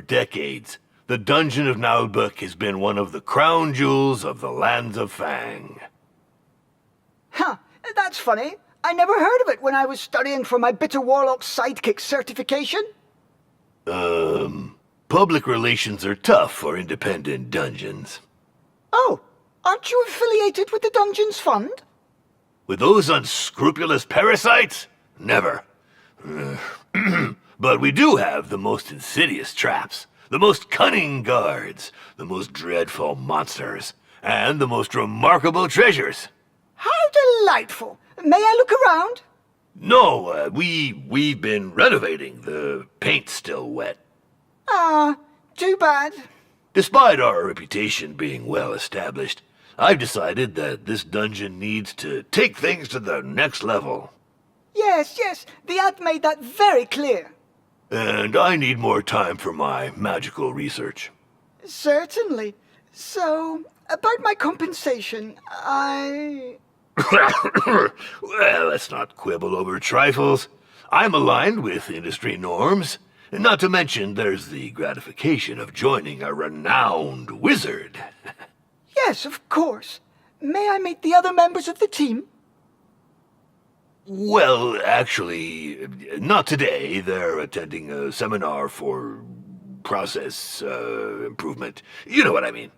decades, the Dungeon of Naheulbeuk has been one of the crown jewels of the lands of Fang. Huh, that's funny. I never heard of it when I was studying for my Bitter Warlock Sidekick certification. Public relations are tough for independent dungeons. Oh, aren't you affiliated with the Dungeons Fund? With those unscrupulous parasites? Never. But we do have the most insidious traps, the most cunning guards, the most dreadful monsters, and the most remarkable treasures. How delightful! May I look around? No, we've been renovating. The paint's still wet. Ah, too bad. Despite our reputation being well established, I've decided that this dungeon needs to take things to the next level. Yes, the ad made that very clear. And I need more time for my magical research. Certainly. So, about my compensation, Well, let's not quibble over trifles. I'm aligned with industry norms. Not to mention, there's the gratification of joining a renowned wizard. Yes, of course. May I meet the other members of the team? Well, actually, not today. They're attending a seminar for process improvement. You know what I mean.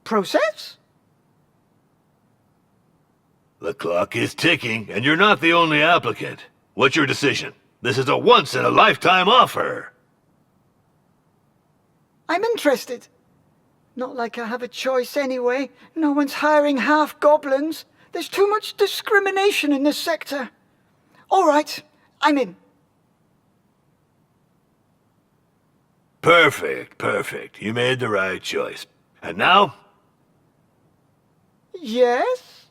Process? The clock is ticking, and you're not the only applicant. What's your decision? This is a once-in-a-lifetime offer. I'm interested. Not like I have a choice anyway. No one's hiring half-goblins. There's too much discrimination in this sector. All right, I'm in. Perfect. You made the right choice. And now? Yes?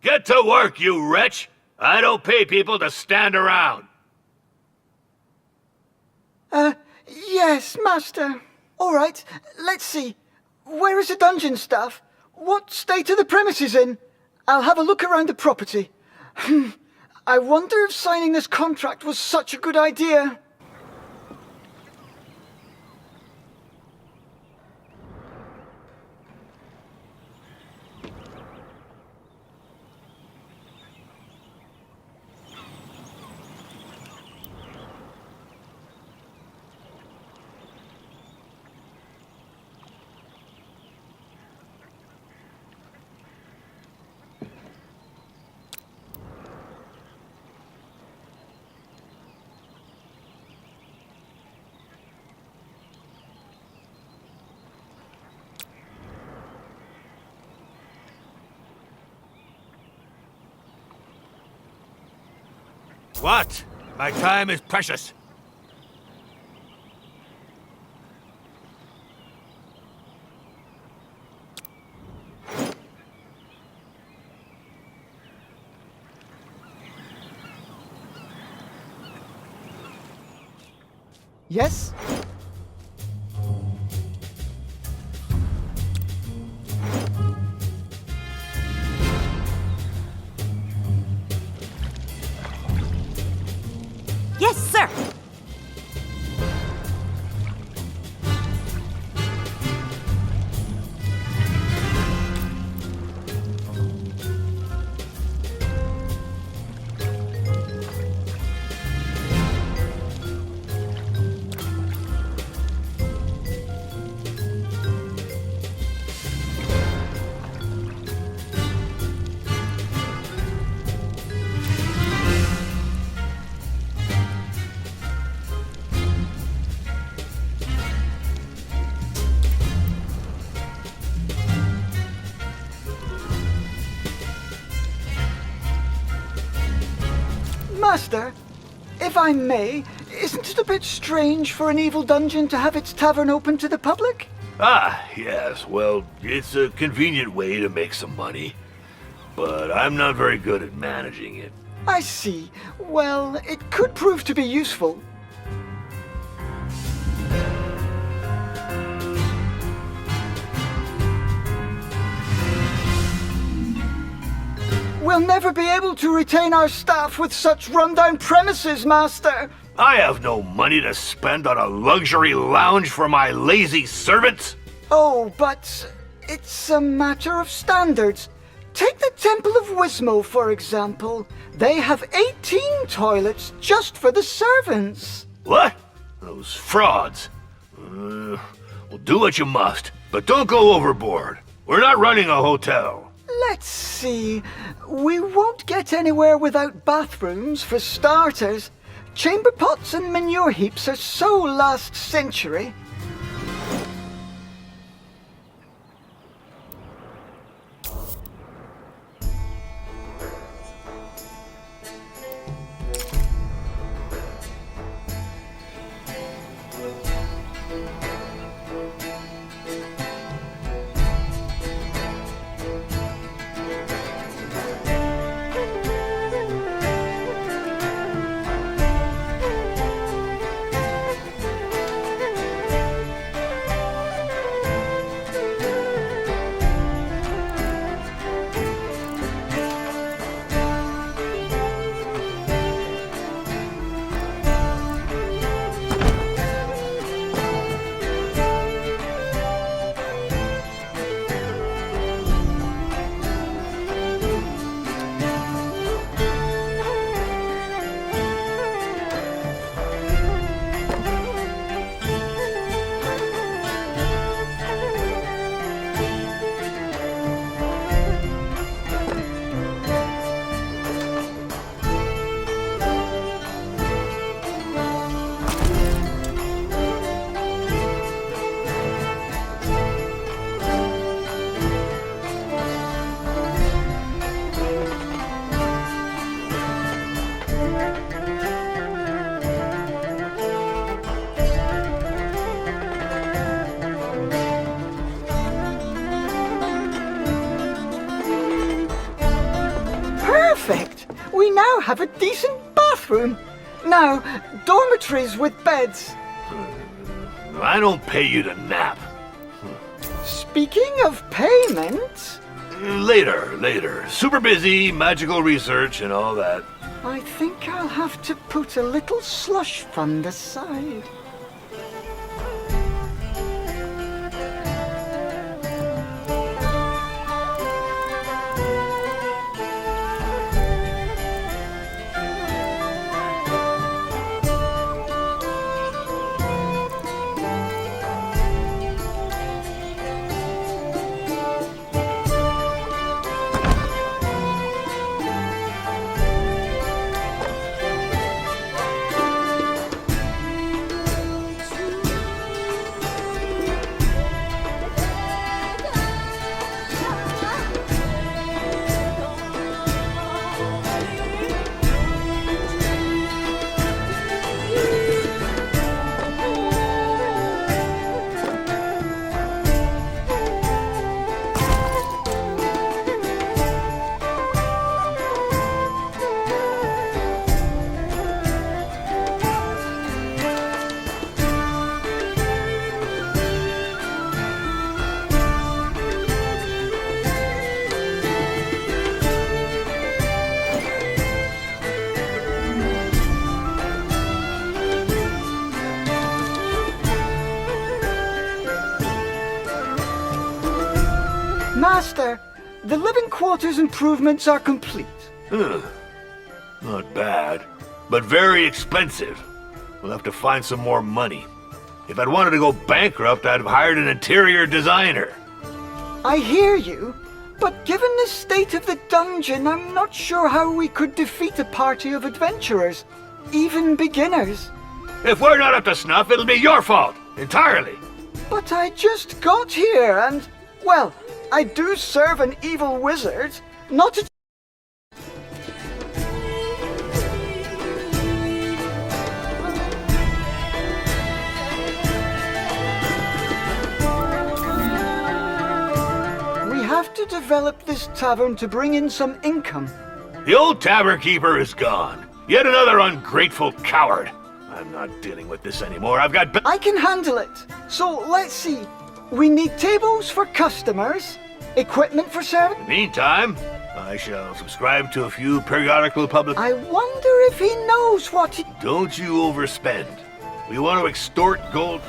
Get to work, you wretch! I don't pay people to stand around. Yes, Master. All right, let's see. Where is the dungeon staff? What state are the premises in? I'll have a look around the property. I wonder if signing this contract was such a good idea. What? My time is precious. Yes? Yes, sir. Master, if I may, isn't it a bit strange for an evil dungeon to have its tavern open to the public? Ah, yes, well, it's a convenient way to make some money. But I'm not very good at managing it. I see. Well, it could prove to be useful. We'll never be able to retain our staff with such rundown premises, Master. I have no money to spend on a luxury lounge for my lazy servants. Oh, but it's a matter of standards. Take the Temple of Wismo, for example. They have 18 toilets just for the servants. What? Those frauds. Well, do what you must, but don't go overboard. We're not running a hotel. Let's see. We won't get anywhere without bathrooms, for starters. Chamber pots and manure heaps are so last century. Perfect! We now have a decent bathroom. Now, dormitories with beds. I don't pay you to nap. Speaking of payment... Later. Super busy, magical research and all that. I think I'll have to put a little slush fund aside. Master, the living quarters improvements are complete. Not bad, but very expensive. We'll have to find some more money. If I'd wanted to go bankrupt, I'd have hired an interior designer. I hear you, but given the state of the dungeon, I'm not sure how we could defeat a party of adventurers, even beginners. If we're not up to snuff, it'll be your fault, entirely. But I just got here and, well, I do serve an evil wizard, not a... We have to develop this tavern to bring in some income. The old tavern keeper is gone. Yet another ungrateful coward. I'm not dealing with this anymore. I've got... I can handle it. So let's see. We need tables for customers, equipment for service. In the meantime, I shall subscribe to a few periodical public... I wonder if he knows what he... Don't you overspend. We want to extort gold...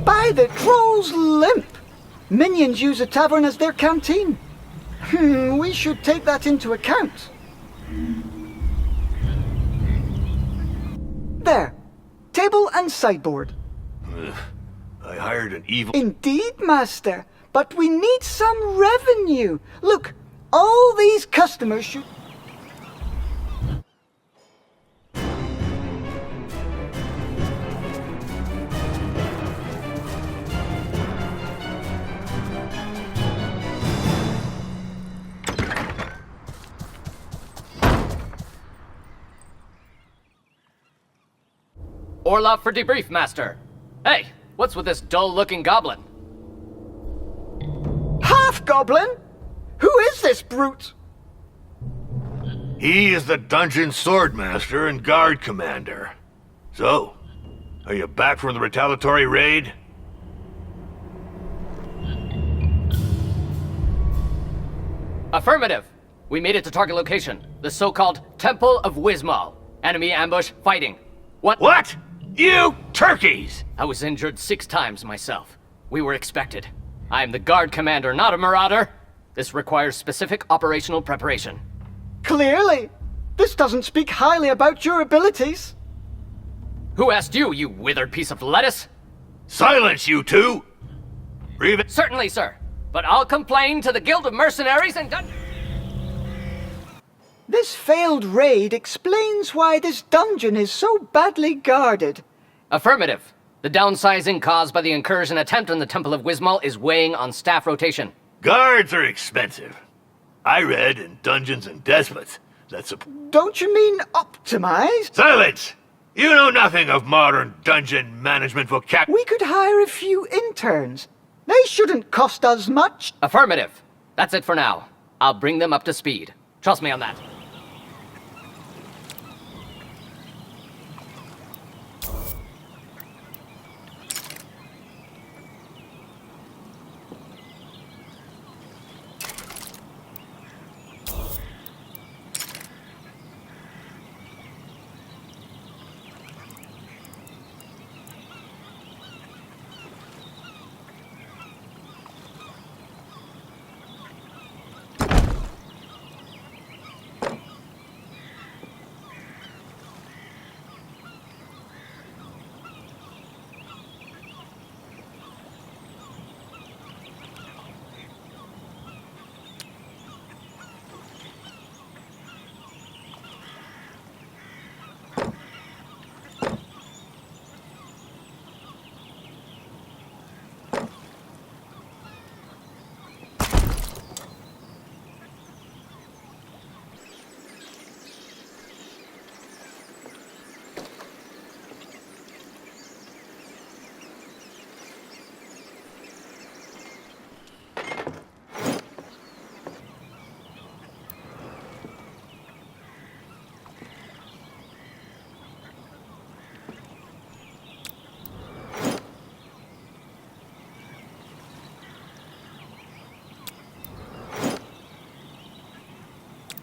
By the troll's limp! Minions use a tavern as their canteen. We should take that into account. There. Table and sideboard. I hired an evil... Indeed, Master. But we need some revenue. Look, all these customers should... Orloff for debrief, Master. Hey, what's with this dull-looking goblin? Half-goblin? Who is this brute? He is the dungeon swordmaster and guard commander. So, are you back from the retaliatory raid? Affirmative. We made it to target location. The so-called Temple of Wismal. Enemy ambush fighting. What? You turkeys! I was injured 6 times myself. We were expected. I am the guard commander, not a marauder. This requires specific operational preparation. Clearly. This doesn't speak highly about your abilities. Who asked you, you withered piece of lettuce? Silence, you two! Certainly, sir. But I'll complain to the Guild of Mercenaries and... This failed raid explains why this dungeon is so badly guarded. Affirmative. The downsizing caused by the incursion attempt on the Temple of Wismal is weighing on staff rotation. Guards are expensive. I read in Dungeons and Despots that Don't you mean optimized? Silence! You know nothing of modern dungeon management vocabulary. We could hire a few interns. They shouldn't cost us much. Affirmative. That's it for now. I'll bring them up to speed. Trust me on that.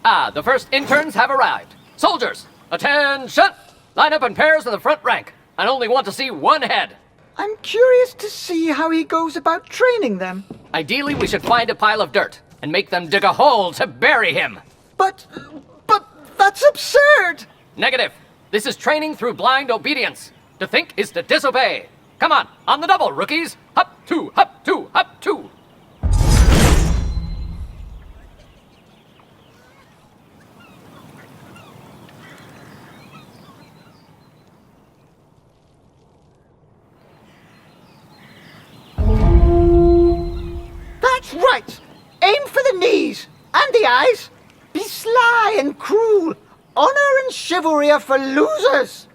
Ah, the first interns have arrived. Soldiers, attention! Line up in pairs in the front rank. I only want to see one head. I'm curious to see how he goes about training them. Ideally, we should find a pile of dirt and make them dig a hole to bury him. But that's absurd! Negative. This is training through blind obedience. To think is to disobey. Come on the double, rookies. Hop, two, hop, two, hop, two. That's right! Aim for the knees and the eyes. Be sly and cruel. Honor and chivalry are for losers.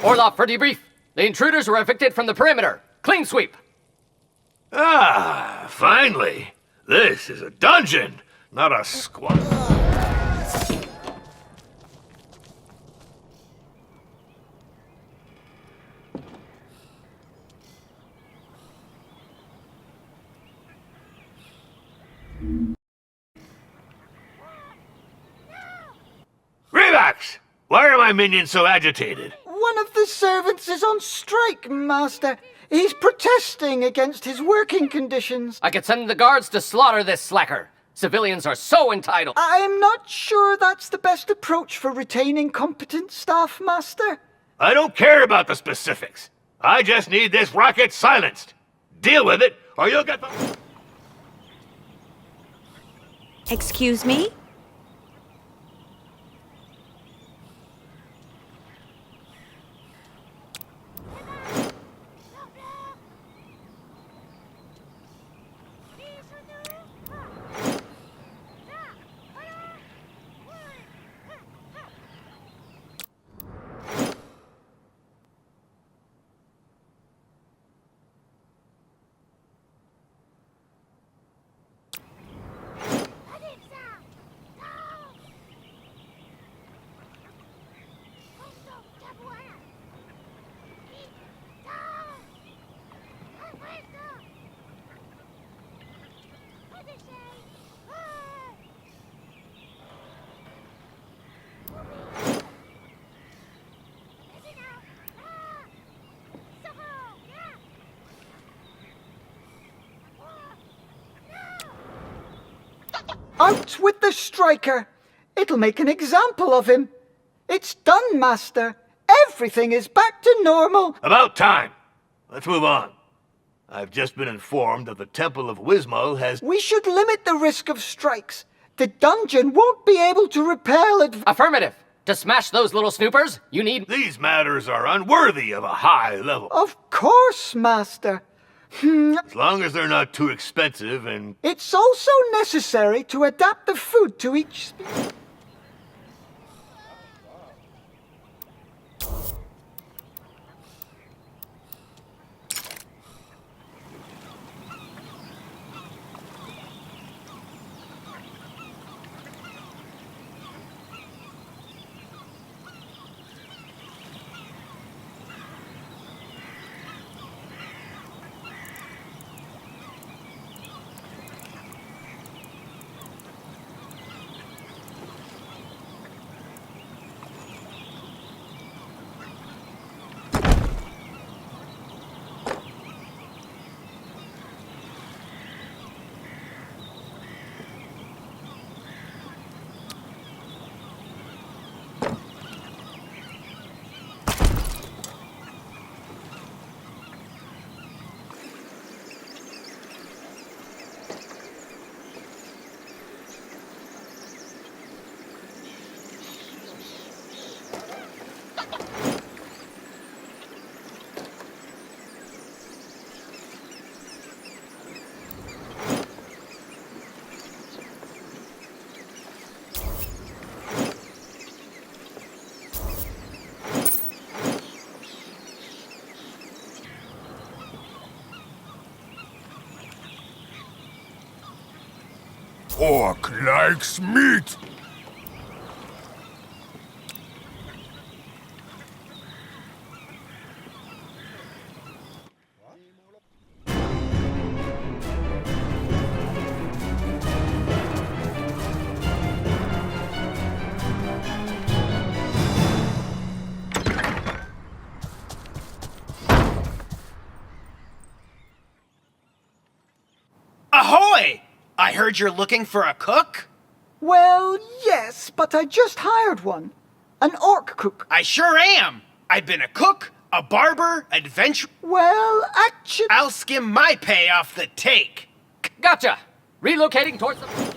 Orloff for debrief. The intruders were evicted from the perimeter. Clean sweep. Ah, finally. This is a dungeon, not a squad. Reivax! Why are my minions so agitated? One of the servants is on strike, Master. He's protesting against his working conditions. I could send the guards to slaughter this slacker. Civilians are so entitled. I'm not sure that's the best approach for retaining competent staff, Master. I don't care about the specifics. I just need this rocket silenced. Deal with it, or you'll get the... Excuse me? Out with the striker! It'll make an example of him. It's done, Master. Everything is back to normal. About time. Let's move on. I've just been informed that the Temple of Wismal has... We should limit the risk of strikes. The dungeon won't be able to repel Affirmative. To smash those little snoopers, you need... These matters are unworthy of a high level. Of course, Master. As long as they're not too expensive and... It's also necessary to adapt the food to each species. Orc likes meat. Ahoy! I heard you're looking for a cook? Well, yes, but I just hired one. An orc cook. I sure am. I've been a cook, a barber, adventurer. Well, actually... I'll skim my pay off the take. Gotcha! Relocating towards the...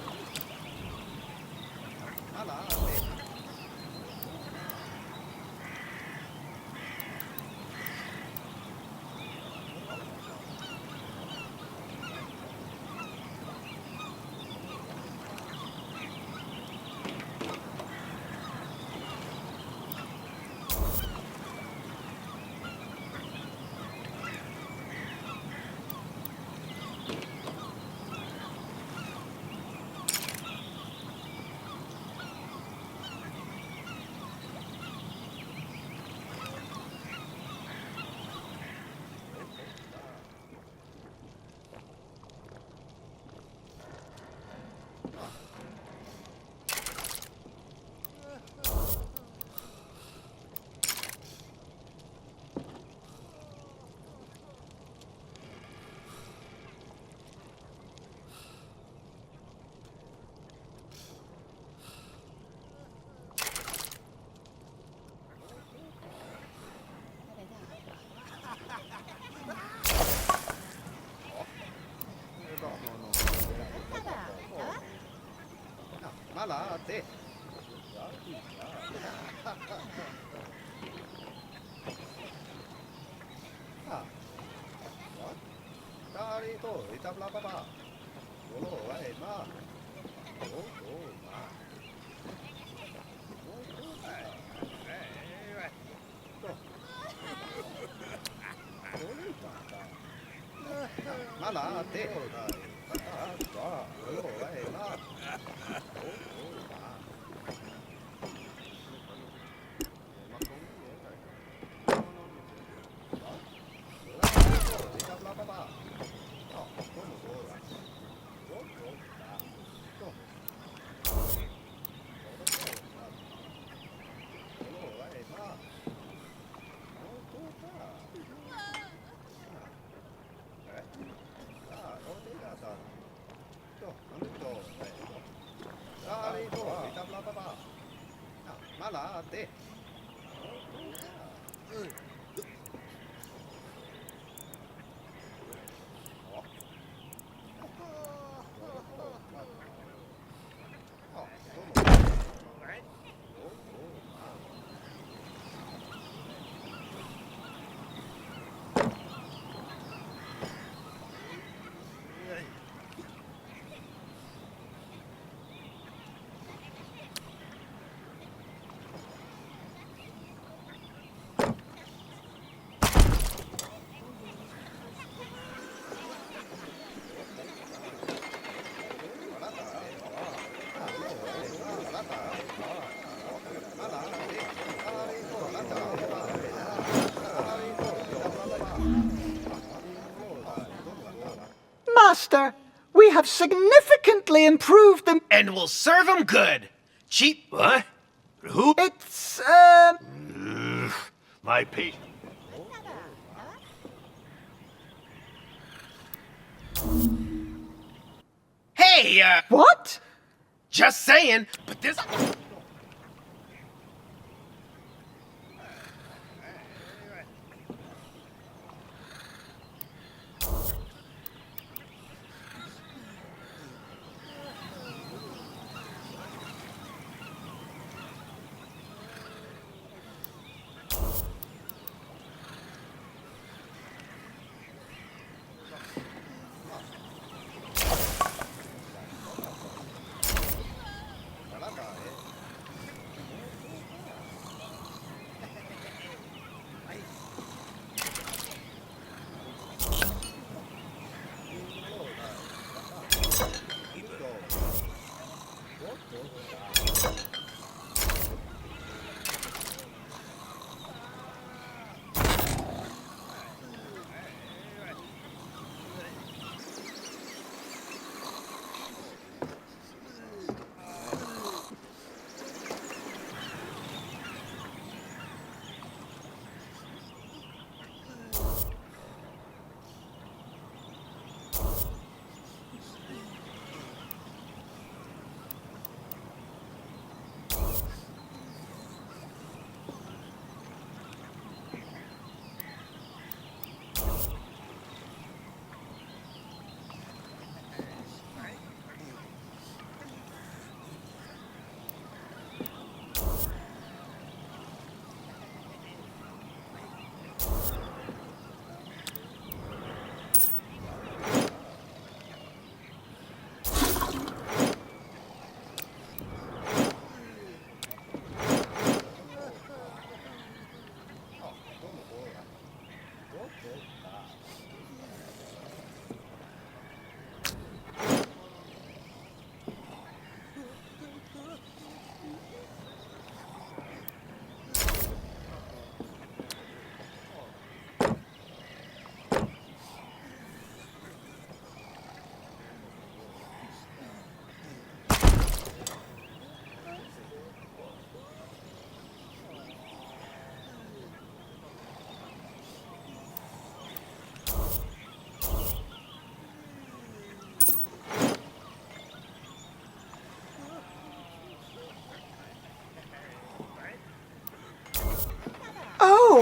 Master, we have significantly improved the... And we'll serve 'em good. Cheap. What? Who? It's, My patient. Hey, What? just saying, but this...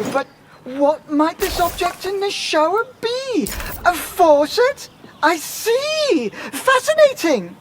Oh, but what might this object in this shower be? A faucet? I see! Fascinating!